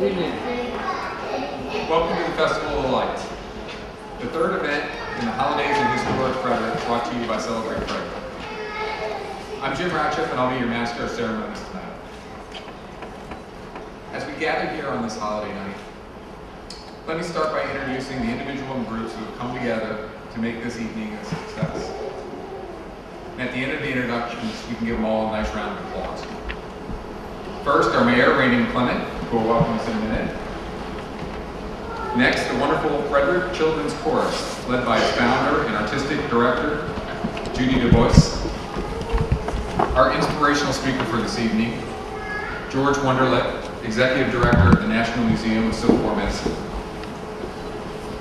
Good evening. Welcome to the Festival of Lights, the third event in the Holidays in Historic Frederick, brought to you by Celebrate Frederick. I'm Jim Ratchett, and I'll be your Master of Ceremonies tonight. As we gather here on this holiday night, let me start by introducing the individual and groups who have come together to make this evening a success. And at the end of the introductions, we can give them all a nice round of applause. First, our Mayor, Randy McClement, who will welcome us in a minute. Next, the wonderful Frederick Children's Chorus, led by its founder and artistic director, Judy Du Bois. Our inspirational speaker for this evening, George Wonderlet, Executive Director of the National Museum of Civil War Medicine.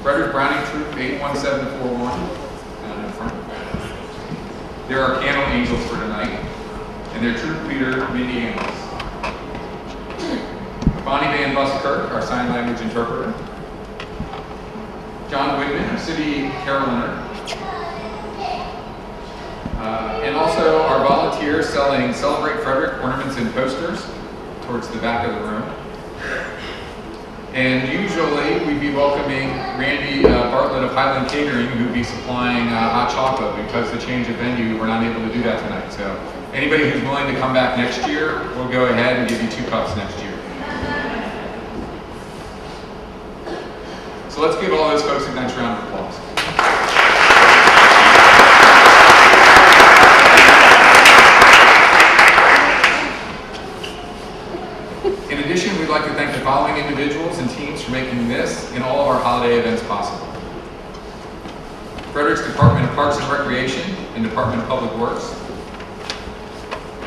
Frederick Browning Troop 81741, down in front. They're our piano angels for tonight, and their troop leader, Mindy Amos. Bonnie Van Buskirk, our sign language interpreter. John Whitman, our city caroliner. And also our volunteers selling Celebrate Frederick ornaments and posters towards the back of the room. And usually we'd be welcoming Randy Bartlett of Highland Catering, who'd be supplying hot chocolate. Because the change of venue, we're not able to do that tonight. So anybody who's willing to come back next year, we'll go ahead and give you 2 cups next year. So let's give all those folks a nice round of applause. In addition, we'd like to thank the following individuals and teams for making this and all of our holiday events possible. Frederick's Department of Parks and Recreation and Department of Public Works,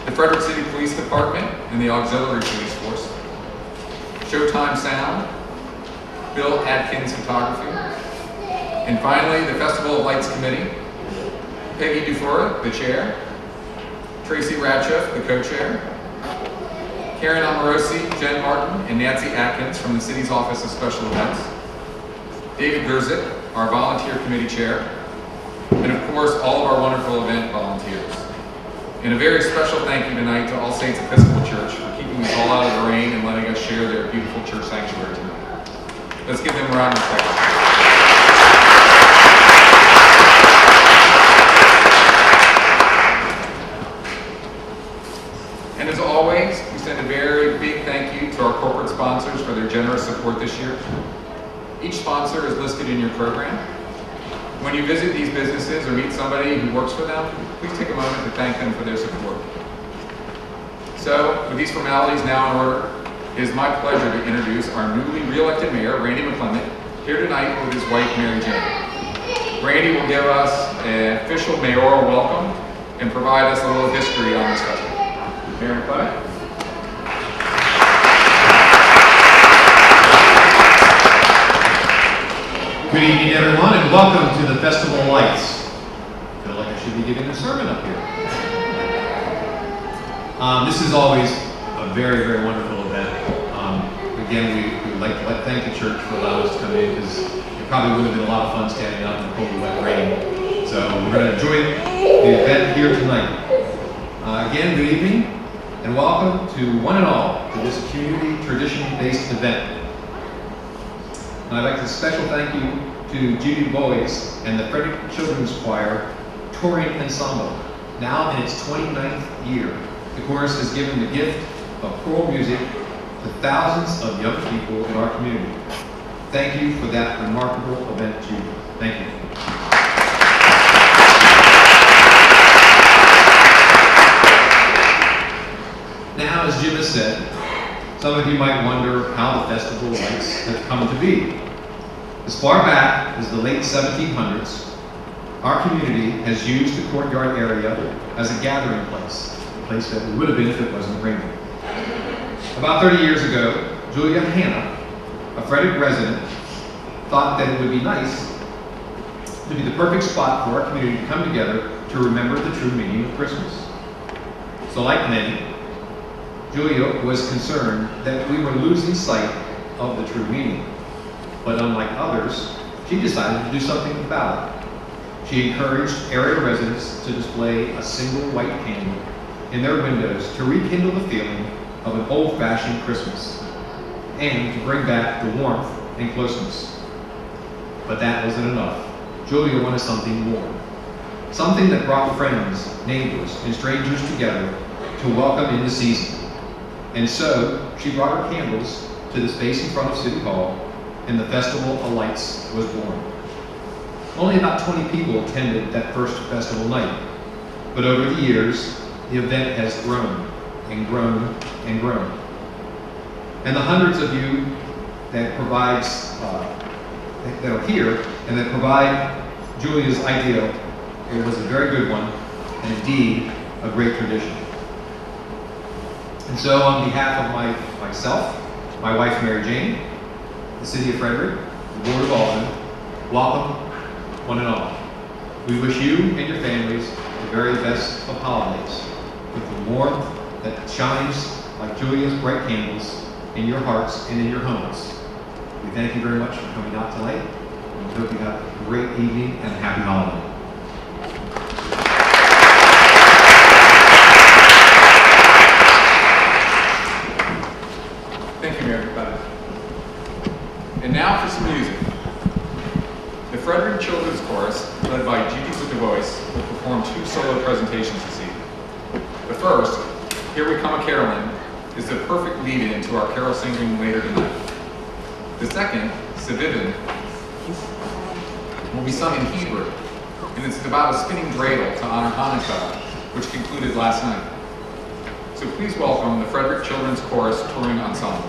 the Frederick City Police Department and the Auxiliary Police Force, Showtime Sound, Bill Atkins Photography, and finally, the Festival of Lights Committee, Peggy Dufour, the chair, Tracy Ratchett, the co-chair, Karen Amorosi, Jen Martin, and Nancy Atkins from the City's Office of Special Events, David Gerzik, our volunteer committee chair, and of course, all of our wonderful event volunteers. And a very special thank you tonight to All Saints Episcopal Church for keeping us all out of the rain and letting us share their beautiful church sanctuary tonight. Let's give them a round of applause. And as always, we send a very big thank you to our corporate sponsors for their generous support this year. Each sponsor is listed in your program. When you visit these businesses or meet somebody who works for them, please take a moment to thank them for their support. So, with these formalities now in order, it is my pleasure to introduce our newly re-elected mayor, Randy McClement, here tonight with his wife, Mary Jane. Randy will give us an official mayoral welcome and provide us a little history on this festival. Mayor McClement. Good evening, everyone, and welcome to the Festival of Lights. I feel like I should be giving a sermon up here. This is always a very, very wonderful event. Again, we would like to thank the church for allowing us to come in, because it probably would have been a lot of fun standing out in the cold and wet rain. So we're going to enjoy the event here tonight. Again, good evening, and welcome to one and all to this community tradition-based event. And I'd like to special thank you to Judy Du Bois and the Frederick Children's Choir Touring Ensemble. Now in its 29th year, the chorus has given the gift of choral music to thousands of young people in our community. Thank you for that remarkable event, Judy. Thank you. Now, as Jim has said, some of you might wonder how the Festival of Lights has come to be. As far back as the late 1700s, our community has used the courtyard area as a gathering place, a place that we would have been if it wasn't raining. About 30 years ago, Julia Hanna, a Frederick resident, thought that it would be nice to be the perfect spot for our community to come together to remember the true meaning of Christmas. So like many, Julia was concerned that we were losing sight of the true meaning. But unlike others, she decided to do something about it. She encouraged area residents to display a single white candle in their windows to rekindle the feeling of an old-fashioned Christmas. and to bring back the warmth and closeness. But that wasn't enough. Julia wanted something more. Something that brought friends, neighbors, and strangers together to welcome in the season. And so, she brought her candles to the space in front of City Hall, and the Festival of Lights was born. Only about 20 people attended that first festival night, but over the years, the event has grown and grown and grown. And the hundreds of you that that are here and that provide Julia's idea, it was a very good one, and indeed a great tradition. And so, on behalf of myself, my wife Mary Jane, the City of Frederick, the Board of Aldermen, welcome one and all. We wish you and your families the very best of holidays, with the warmth that shines like Julia's bright candles in your hearts and in your homes. We thank you very much for coming out tonight, and we hope you have a great evening and a happy holiday. Thank you, Mary Beth. And now for some music. The Frederick Children's Chorus, led by Gigi with the Voice, will perform 2 solo presentations this evening. The first, Here We Come A-Carolin', is the perfect lead-in to our carol singing later tonight. The second, Sevivin, will be sung in Hebrew, and it's about a spinning dreidel to honor Hanukkah, which concluded last night. So please welcome the Frederick Children's Chorus Touring Ensemble.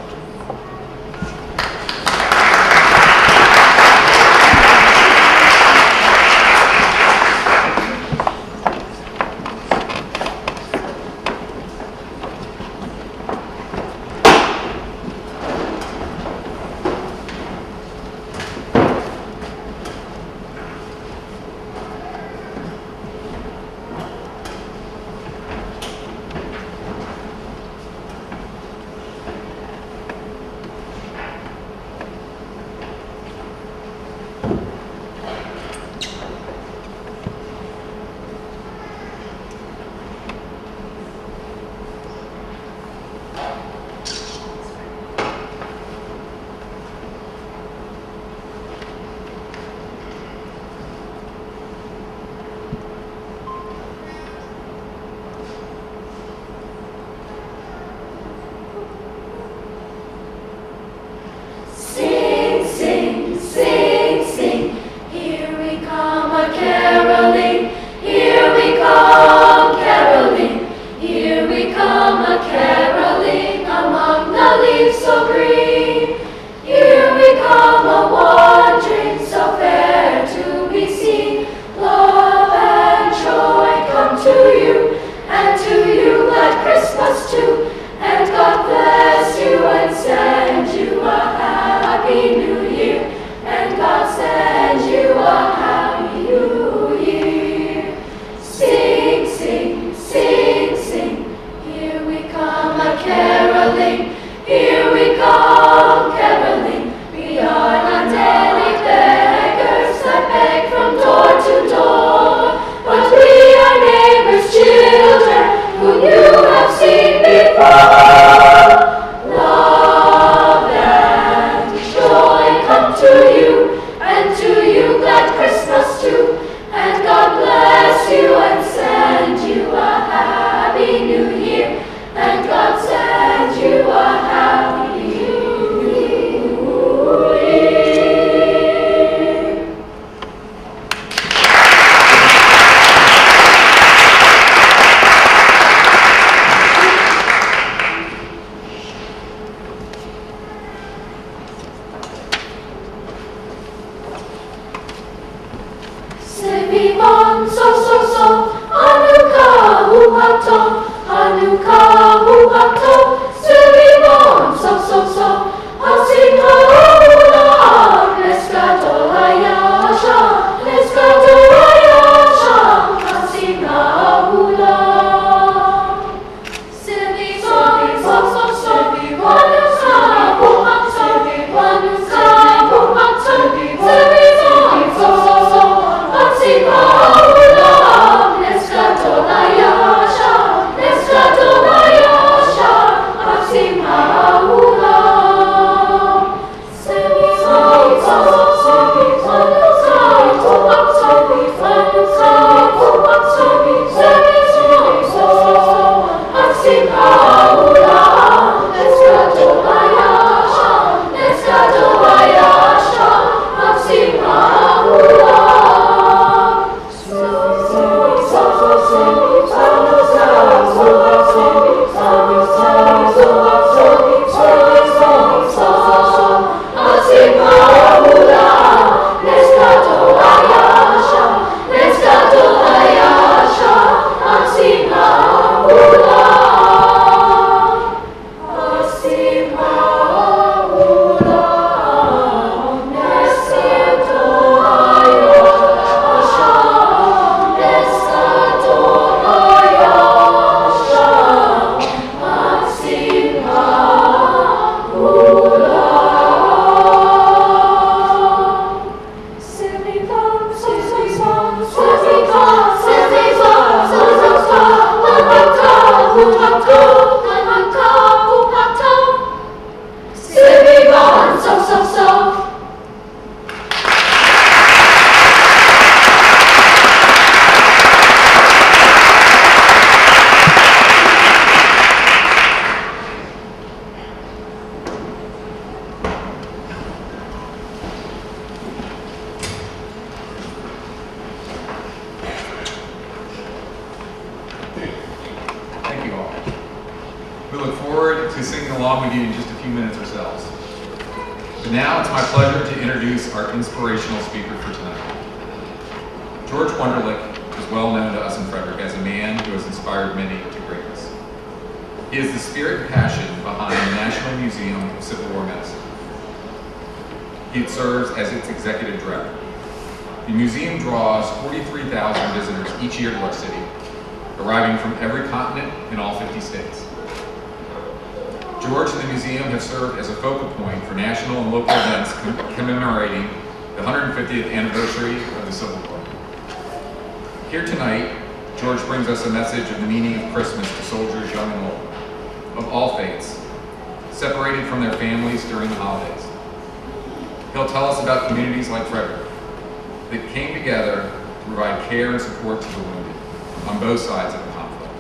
Let's go, so. Thank you all. We look forward to singing along with you in just a few minutes ourselves. But now it's my pleasure to introduce our inspirational speaker for tonight. George Wonderlick is well known to us in Frederick as a man who has inspired many to greatness. He is the spirit and passion behind the National Museum of Civil War Medicine. He serves as its executive director. The museum draws 43,000 visitors each year to our city, arriving from every continent in all 50 states. George and the museum have served as a focal point for national and local events commemorating the 150th anniversary of the Civil War. Here tonight, George brings us a message of the meaning of Christmas to soldiers young and old, of all faiths, separated from their families during the holidays. He'll tell us about communities like Frederick that came together to provide care and support to the wounded on both sides of the conflict.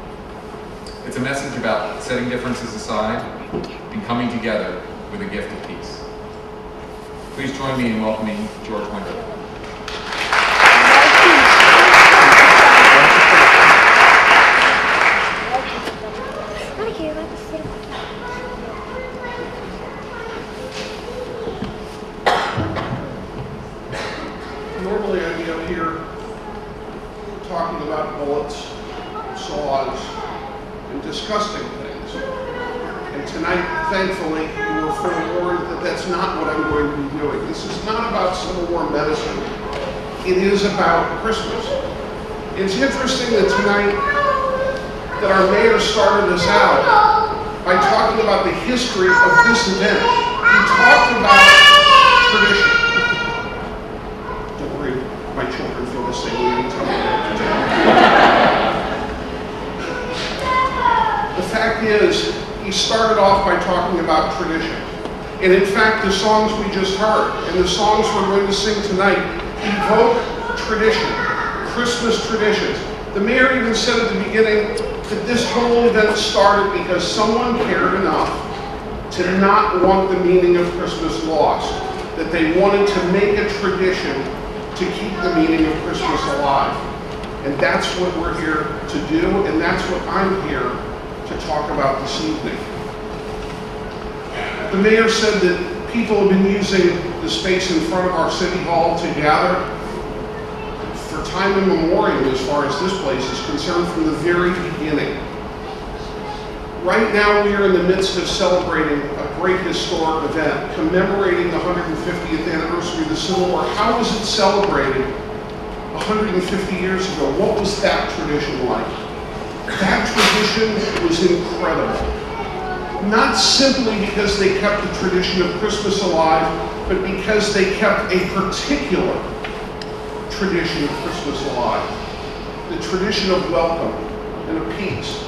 It's a message about setting differences aside and coming together with a gift of peace. Please join me in welcoming George Wonderlick. Normally I'd be up here talking about bullets, saws, and disgusting things. And tonight, thankfully, you were forewarned that that's not what I'm going to be doing. This is not about Civil War medicine. It is about Christmas. It's interesting that tonight, that our mayor started us out by talking about the history of this event. He talked about tradition. Don't worry, my children feel the same way anytime I go to town. The fact is, he started off by talking about tradition. And in fact, the songs we just heard and the songs we're going to sing tonight evoke tradition, Christmas traditions. The mayor even said at the beginning that this whole event started because someone cared enough to not want the meaning of Christmas lost, that they wanted to make a tradition to keep the meaning of Christmas alive. And that's what we're here to do, and that's what I'm here to talk about this evening. The mayor said that people have been using the space in front of our city hall to gather for time immemorial as far as this place is concerned from the very beginning. Right now we are in the midst of celebrating a great historic event commemorating the 150th anniversary of the Civil War. How was it celebrated 150 years ago? What was that tradition like? That tradition was incredible. Not simply because they kept the tradition of Christmas alive, but because they kept a particular tradition of Christmas alive. The tradition of welcome and of peace.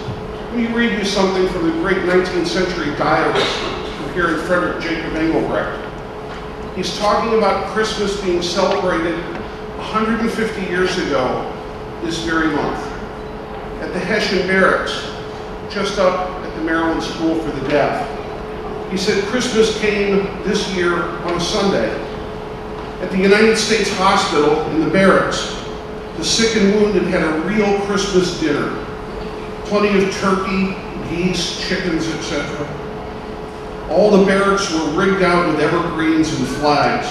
Let me read you something from the great 19th century diarist from here in Frederick, Jacob Engelbrecht. He's talking about Christmas being celebrated 150 years ago this very month at the Hessian Barracks, just up at the Maryland School for the Deaf. He said Christmas came this year on a Sunday. At the United States Hospital in the barracks, the sick and wounded had a real Christmas dinner. Plenty of turkey, geese, chickens, etc. All the barracks were rigged out with evergreens and flags,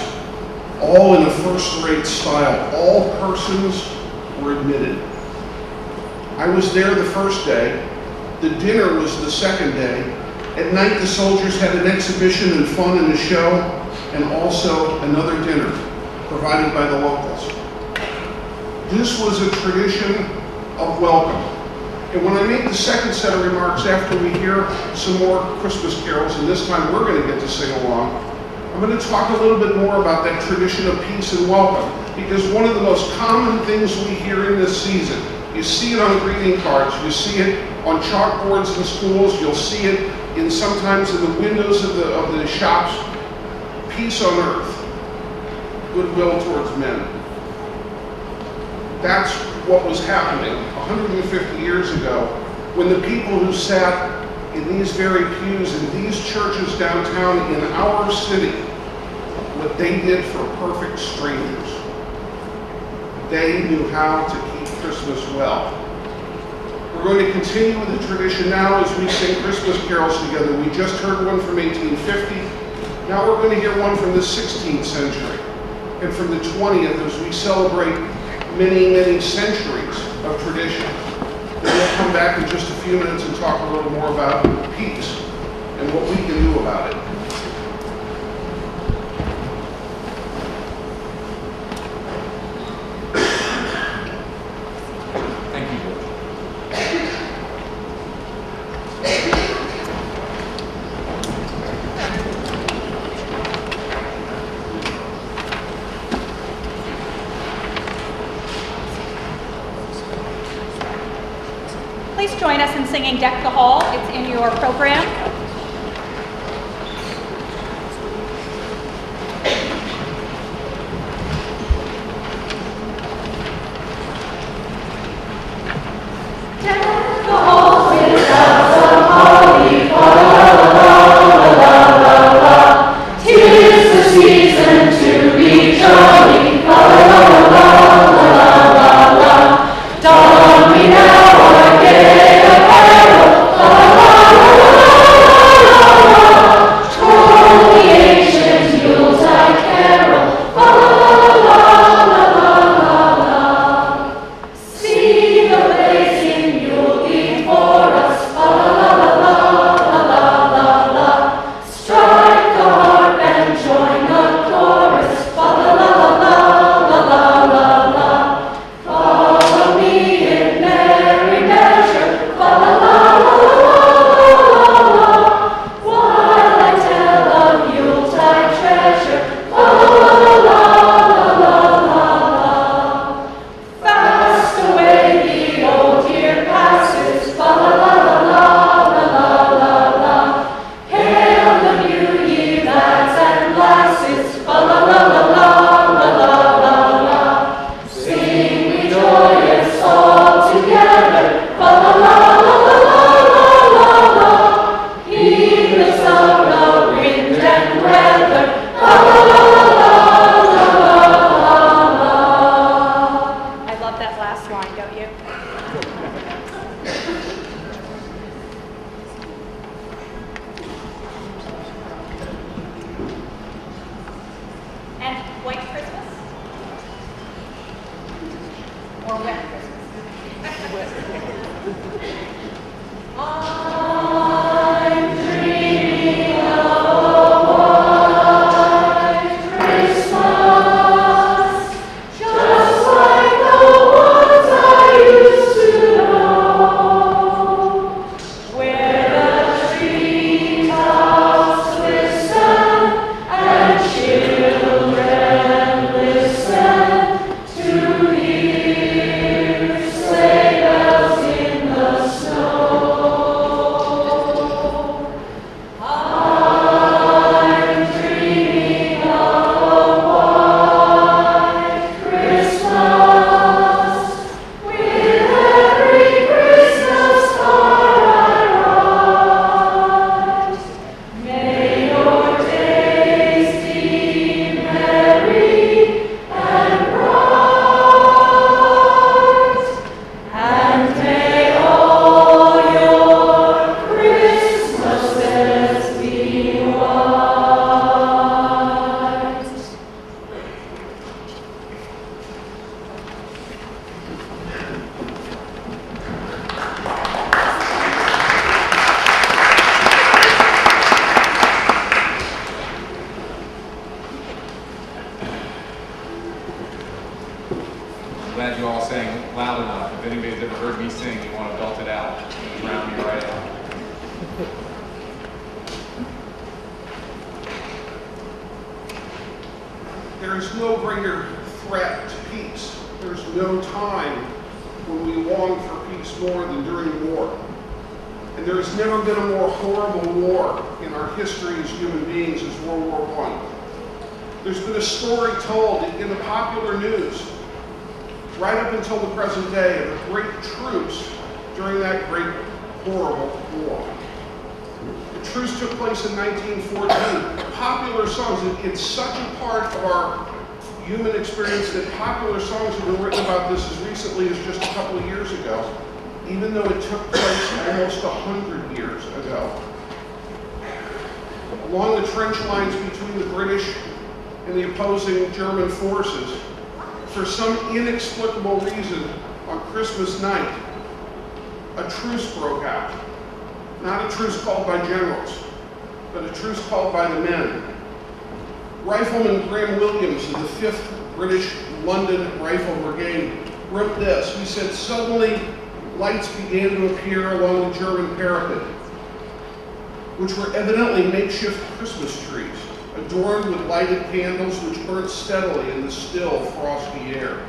all in a first-rate style. All persons were admitted. I was there the first day. The dinner was the second day. At night, the soldiers had an exhibition and fun and a show, and also another dinner provided by the locals. This was a tradition of welcome. And when I make the second set of remarks after we hear some more Christmas carols, and this time we're going to get to sing along, I'm going to talk a little bit more about that tradition of peace and welcome, because one of the most common things we hear in this season, you see it on greeting cards, you see it on chalkboards in schools, you'll see it sometimes in the windows of the shops. peace on earth, goodwill towards men. That's what was happening 150 years ago when the people who sat in these very pews in these churches downtown in our city, what they did for perfect strangers. They knew how to keep Christmas well. We're going to continue with the tradition now as we sing Christmas carols together. We just heard one from 1850. Now we're going to hear one from the 16th century and from the 20th as we celebrate many, many centuries of tradition. Then we'll come back in just a few minutes and talk a little more about peace and what we can do about it. Thank you, George. Please join us in singing Deck the Hall. It's in your program. Glad you all sang loud enough. If anybody's ever heard me sing, you want to belt it out. Drown me right out. There is no greater threat to peace. There's no time when we long for peace more than during war. And there has never been a more horrible war in our history as human beings as World War I. There's been a story told in the popular news right up until the present day of the great truce during that great, horrible war. The truce took place in 1914. Popular songs, it's such a part of our human experience that popular songs have been written about this as recently as just a couple of years ago, even though it took place almost 100 years ago. Along the trench lines between the British and the opposing German forces, for some inexplicable reason, on Christmas night, a truce broke out. Not a truce called by generals, but a truce called by the men. Rifleman Graham Williams of the 5th British London Rifle Brigade wrote this. He said, "Suddenly, lights began to appear along the German parapet, which were evidently makeshift Christmas trees, adorned with lighted candles which burnt steadily in the still, frosty air.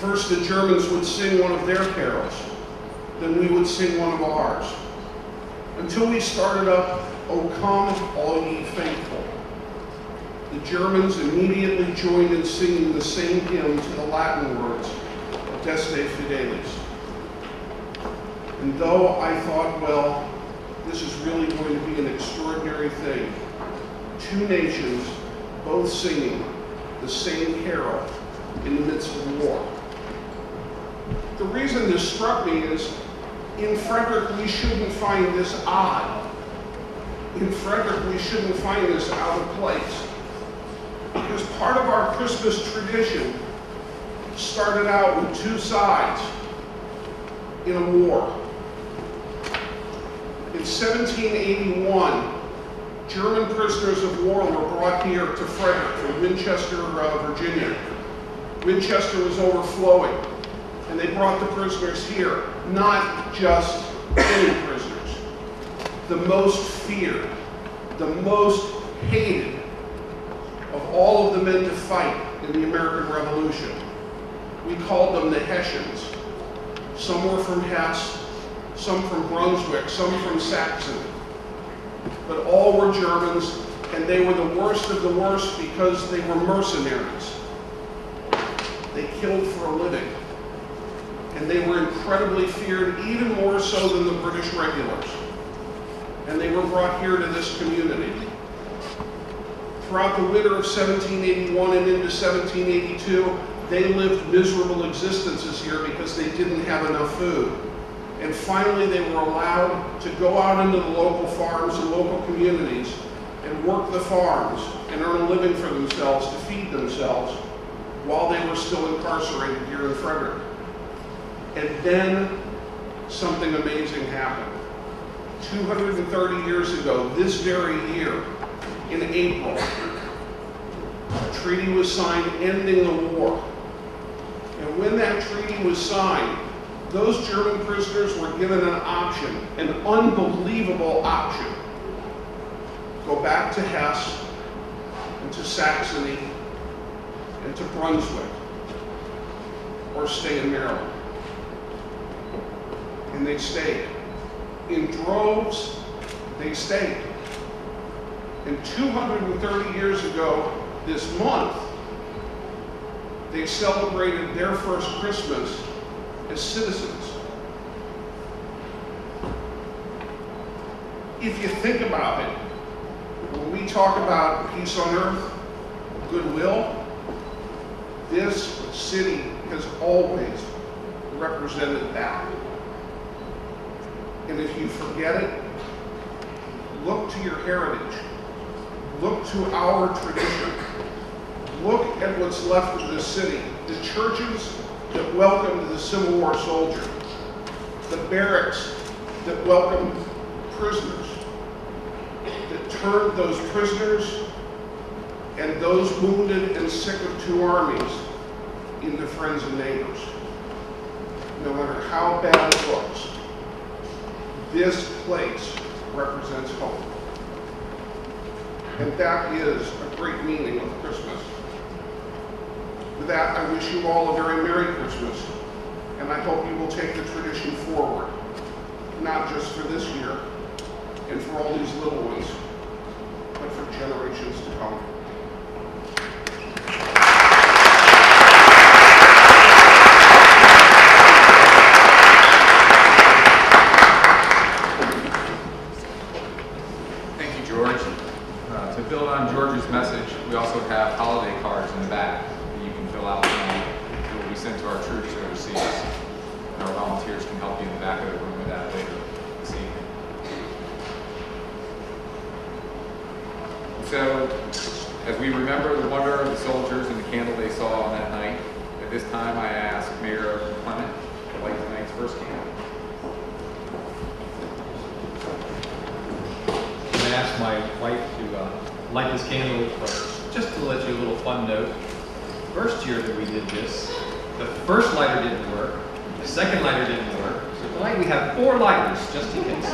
First, the Germans would sing one of their carols, then we would sing one of ours, until we started up, 'O come, all ye faithful.' The Germans immediately joined in singing the same hymn to the Latin words, Adeste Fidelis. And though I thought, well, this is really going to be an extraordinary thing, two nations both singing the same carol in the midst of war." The reason this struck me is, in Frederick, we shouldn't find this odd. In Frederick, we shouldn't find this out of place. Because part of our Christmas tradition started out with two sides in a war. In 1781, German prisoners of war were brought here to Frederick from Winchester, Virginia. Winchester was overflowing, and they brought the prisoners here. Not just any prisoners. The most feared, the most hated of all of the men to fight in the American Revolution. We called them the Hessians. Some were from Hesse, some from Brunswick, some from Saxony. But all were Germans, and they were the worst of the worst because they were mercenaries. They killed for a living. And they were incredibly feared, even more so than the British regulars. And they were brought here to this community. Throughout the winter of 1781 and into 1782, they lived miserable existences here because they didn't have enough food. And finally, they were allowed to go out into the local farms and local communities and work the farms and earn a living for themselves to feed themselves while they were still incarcerated here in Frederick. And then something amazing happened. 230 years ago, this very year, in April, a treaty was signed ending the war. And when that treaty was signed, those German prisoners were given an option, an unbelievable option. Go back to Hesse, and to Saxony, and to Brunswick, or stay in Maryland. And they stayed. In droves, they stayed. And 230 years ago, this month, they celebrated their first Christmas as citizens. If you think about it, when we talk about peace on earth, goodwill, this city has always represented that. And if you forget it, look to your heritage. Look to our tradition. Look at what's left of this city. The churches that welcomed the Civil War soldier. The barracks that welcomed prisoners. That turned those prisoners and those wounded and sick of two armies into friends and neighbors. No matter how bad it looks, this place represents hope. And that is a great meaning of Christmas. With that, I wish you all a very Merry Christmas, and I hope you will take the tradition forward, not just for this year and for all these little ones, but for generations to come. message, we also have holiday cards in the back that you can fill out tonight. It will be sent to our troops overseas. And our volunteers can help you in the back of the room with that later this evening. So, as we remember the wonder of the soldiers and the candle they saw on that night, at this time I ask Mayor Clement to light tonight's first candle. I'm going to ask my wife to light this candle first. Just to let you a little fun note, first year that we did this, the first lighter didn't work, the second lighter didn't work, so tonight we have 4 lighters, just in case.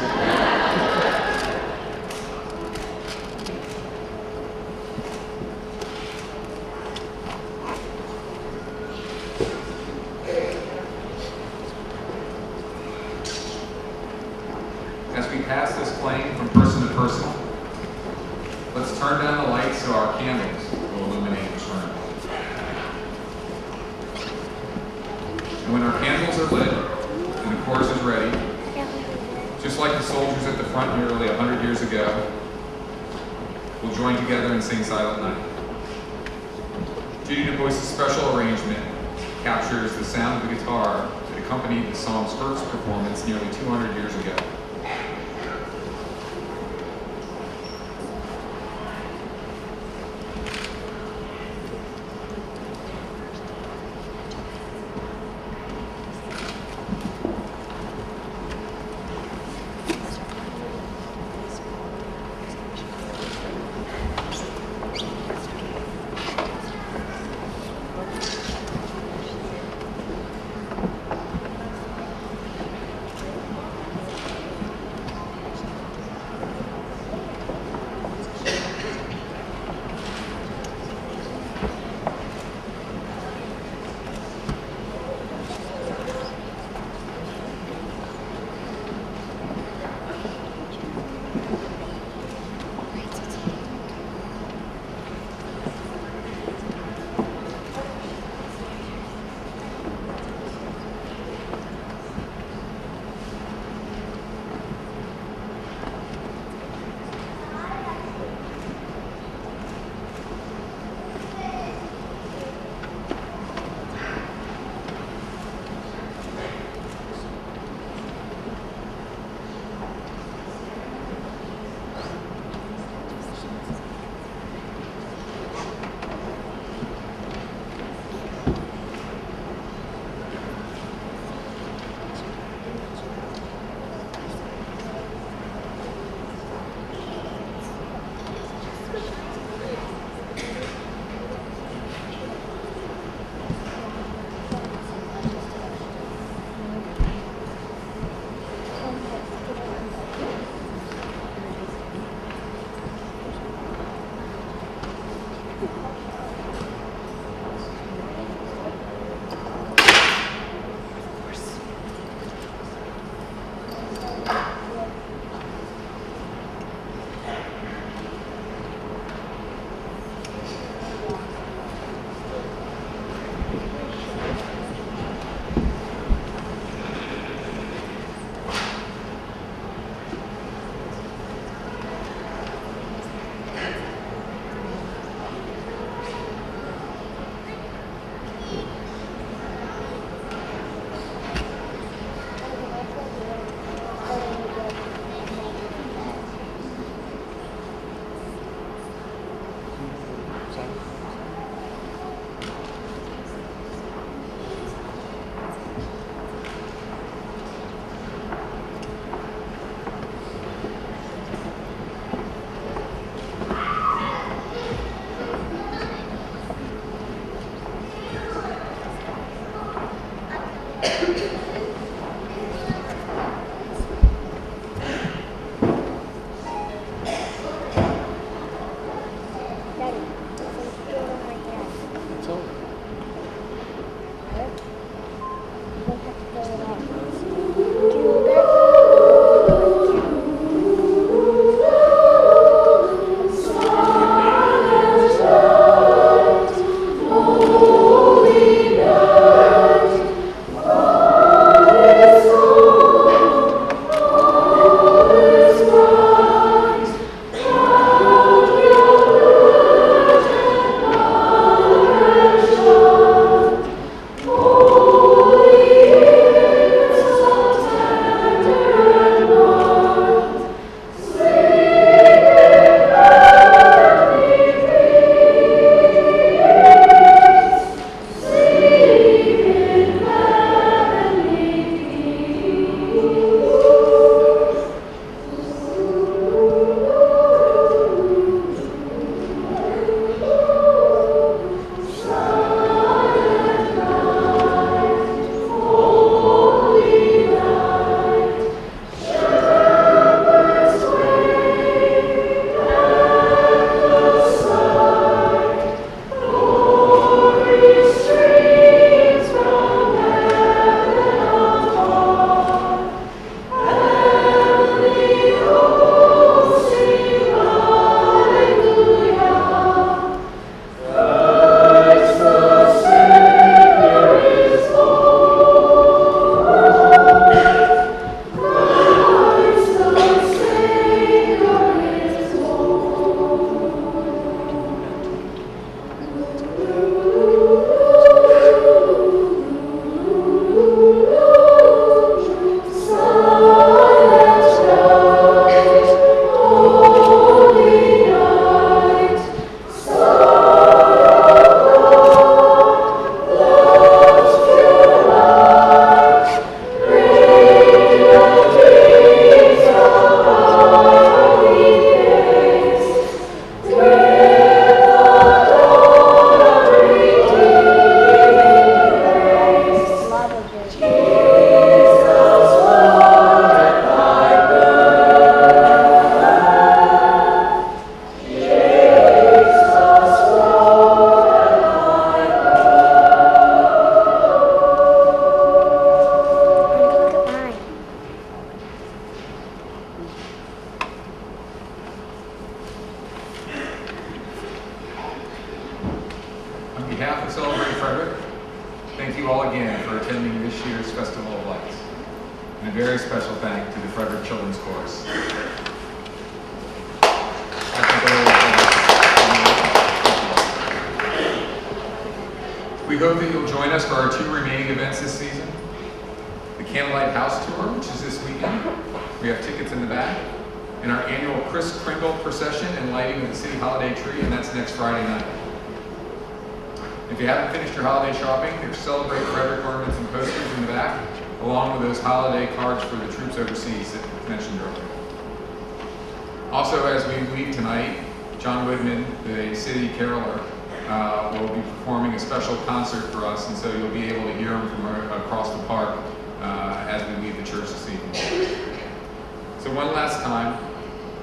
As we pass this flame from person to person, let's turn down the lights so our candles will illuminate the room. And when our candles are lit and the chorus is ready, just like the soldiers at the front nearly 100 years ago, we'll join together and sing Silent Night. Judy Du Bois' special arrangement captures the sound of the guitar that accompanied the song's first performance nearly 200 years ago. Holy night, behalf of Celebrate Frederick, thank you all again for attending this year's Festival of Lights. And a very special thank to the Frederick Children's Chorus. We hope that you'll join us for our 2 remaining events this season. The Candlelight House Tour, which is this weekend. We have tickets in the back. And our annual Kris Kringle procession and lighting of the city holiday tree, and that's next Friday night. If you haven't finished your holiday shopping, there's Celebrate Frederick ornaments and posters in the back, along with those holiday cards for the troops overseas that I mentioned earlier. Also, as we leave tonight, John Woodman, the city caroler, will be performing a special concert for us, and so you'll be able to hear him from across the park as we leave the church this evening. So one last time,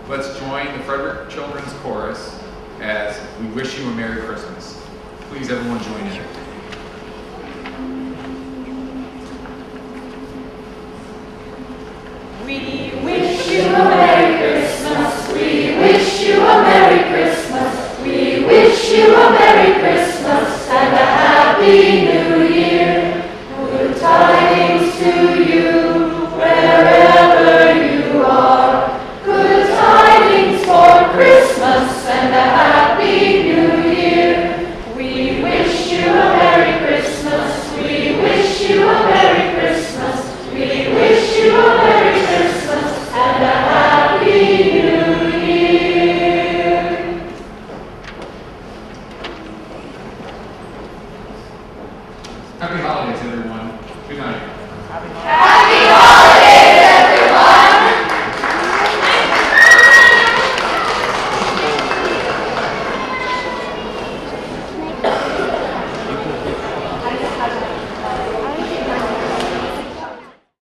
let's join the Frederick Children's Chorus as we wish you a Merry Christmas. Please, everyone, join in. We wish you a Merry Christmas. We wish you a Merry Christmas. We wish you a Merry Christmas and a Happy New Year. Good tidings to you wherever you are. Good tidings for Christmas and a Happy New Year. We wish you a Merry Christmas. We wish you a Merry Christmas. We wish you a Merry Christmas and a Happy New Year. Happy holidays, everyone. Good night. Happy